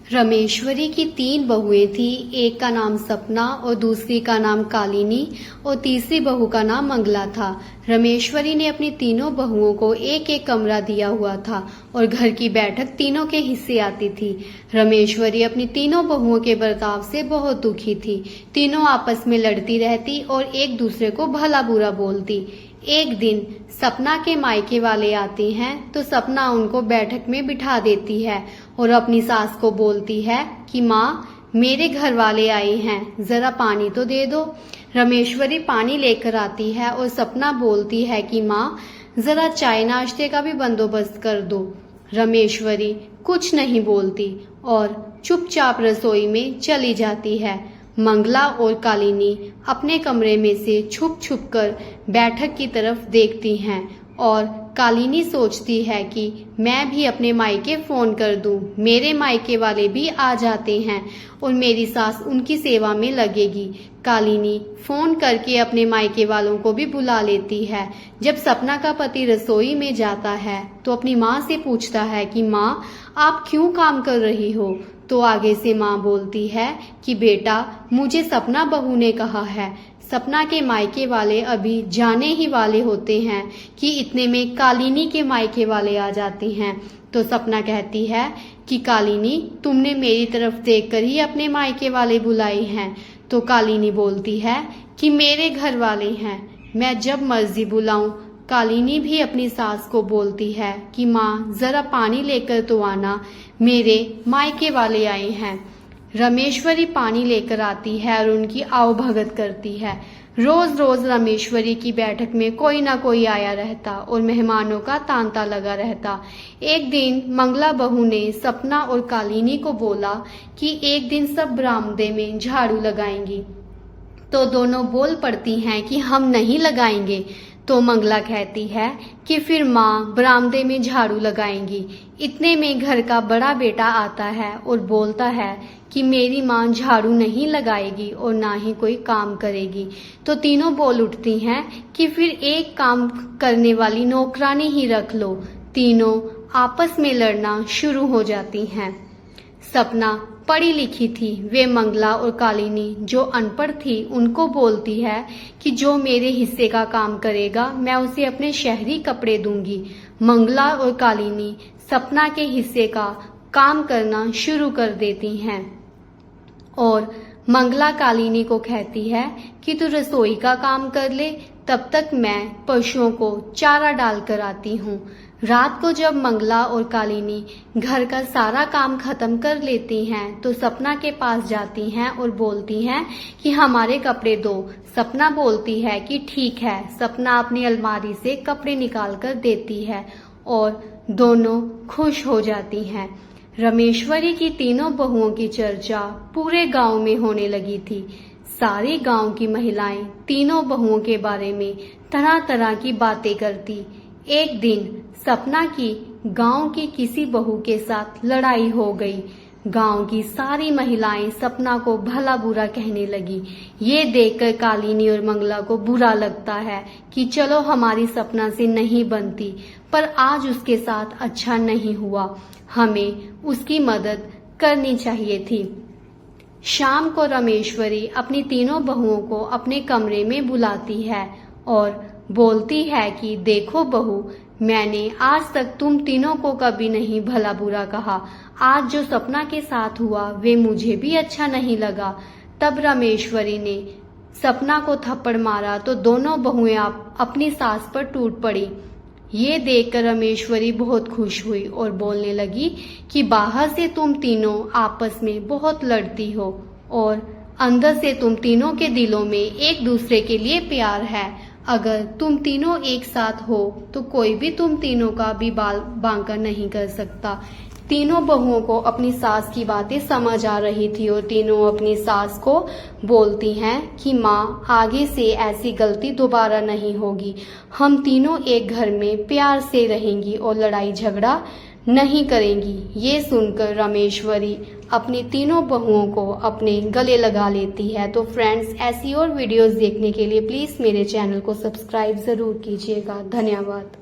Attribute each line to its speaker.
Speaker 1: रमेश्वरी की 3 बहुएं थी। एक का नाम सपना और दूसरी का नाम कालिनी और तीसरी बहू का नाम मंगला था। रमेश्वरी ने अपनी तीनों बहुओं को एक एक कमरा दिया हुआ था और घर की बैठक तीनों के हिस्से आती थी। रमेश्वरी अपनी तीनों बहुओं के बर्ताव से बहुत दुखी थी। तीनों आपस में लड़ती रहती और एक दूसरे को भला बुरा बोलती। एक दिन सपना के मायके वाले आते हैं तो सपना उनको बैठक में बिठा देती है और अपनी सास को बोलती है कि माँ, मेरे घर वाले आए हैं, जरा पानी तो दे दो। रमेश्वरी पानी लेकर आती है और सपना बोलती है कि माँ, जरा चाय नाश्ते का भी बंदोबस्त कर दो। रमेश्वरी कुछ नहीं बोलती और चुपचाप रसोई में चली जाती है। मंगला और कालिनी अपने कमरे में से छुप छुप कर बैठक की तरफ देखती हैं और कालिनी सोचती है कि मैं भी अपने मायके फोन कर दूं, मेरे मायके वाले भी आ जाते हैं और मेरी सास उनकी सेवा में लगेगी। कालिनी फोन करके अपने मायके वालों को भी बुला लेती है। जब सपना का पति रसोई में जाता है तो अपनी माँ से पूछता है कि माँ, आप क्यों काम कर रही हो? तो आगे से माँ बोलती है कि बेटा, मुझे सपना बहू ने कहा है। सपना के मायके वाले अभी जाने ही वाले होते हैं कि इतने में कालिनी के मायके वाले आ जाते हैं। तो सपना कहती है कि कालिनी, तुमने मेरी तरफ देखकर ही अपने मायके वाले बुलाए हैं। तो कालिनी बोलती है कि मेरे घर वाले हैं, मैं जब मर्जी बुलाऊं। कालिनी भी अपनी सास को बोलती है कि माँ, जरा पानी लेकर तो आना, मेरे मायके वाले आए हैं। रमेश्वरी पानी लेकर आती है और उनकी आवभगत करती है। रोज रोज रमेश्वरी की बैठक में कोई ना कोई आया रहता और मेहमानों का तांता लगा रहता। एक दिन मंगला बहू ने सपना और कालिनी को बोला कि एक दिन सब बरामदे में झाड़ू लगाएंगी। तो दोनों बोल पड़ती हैं कि हम नहीं लगाएंगे। तो मंगला कहती है कि फिर माँ बरामदे में झाड़ू लगाएंगी। इतने में घर का बड़ा बेटा आता है और बोलता है कि मेरी माँ झाड़ू नहीं लगाएगी और ना ही कोई काम करेगी। तो तीनों बोल उठती हैं कि फिर एक काम करने वाली नौकरानी ही रख लो। तीनों आपस में लड़ना शुरू हो जाती हैं। सपना पढ़ी लिखी थी, वे मंगला और कालिनी जो अनपढ़ थी उनको बोलती है कि जो मेरे हिस्से का काम करेगा मैं उसे अपने शहरी कपड़े दूंगी। मंगला और कालिनी सपना के हिस्से का काम करना शुरू कर देती हैं और मंगला कालिनी को कहती है कि तू रसोई का काम कर ले, तब तक मैं पशुओं को चारा डाल कर आती हूँ। रात को जब मंगला और कालिनी घर का सारा काम खत्म कर लेती हैं तो सपना के पास जाती हैं और बोलती हैं कि हमारे कपड़े दो। सपना बोलती है कि ठीक है। सपना अपनी अलमारी से कपड़े निकाल कर देती है और दोनों खुश हो जाती हैं। रमेश्वरी की तीनों बहुओं की चर्चा पूरे गांव में होने लगी थी। सारी गांव की महिलाएं तीनों बहुओं के बारे में तरह तरह की बातें करती। एक दिन सपना की गांव की किसी बहू के साथ लड़ाई हो गई। गांव की सारी महिलाएं सपना को भला बुरा कहने लगी। ये देखकर कालिनी और मंगला को बुरा लगता है कि चलो हमारी सपना से नहीं बनती, पर आज उसके साथ अच्छा नहीं हुआ, हमें उसकी मदद करनी चाहिए थी। शाम को रमेश्वरी अपनी तीनों बहुओं को अपने कमरे में बुलाती है और बोलती है कि देखो बहू, मैंने आज तक तुम तीनों को कभी नहीं भला बुरा कहा। आज जो सपना के साथ हुआ वे मुझे भी अच्छा नहीं लगा। तब रमेश्वरी ने सपना को थप्पड़ मारा तो दोनों बहुएं अपनी सास पर टूट पड़ी। ये देखकर रमेश्वरी बहुत खुश हुई और बोलने लगी कि बाहर से तुम तीनों आपस में बहुत लड़ती हो और अंदर से तुम तीनों के दिलों में एक दूसरे के लिए प्यार है। अगर तुम तीनों एक साथ हो तो कोई भी तुम तीनों का भी बाल बांका नहीं कर सकता। तीनों बहुओं को अपनी सास की बातें समझ आ रही थी और तीनों अपनी सास को बोलती हैं कि माँ, आगे से ऐसी गलती दोबारा नहीं होगी। हम तीनों एक घर में प्यार से रहेंगी और लड़ाई झगड़ा नहीं करेंगी। ये सुनकर रमेश्वरी अपनी तीनों बहुओं को अपने गले लगा लेती है। तो फ्रेंड्स, ऐसी और वीडियोस देखने के लिए प्लीज़ मेरे चैनल को सब्सक्राइब ज़रूर कीजिएगा। धन्यवाद।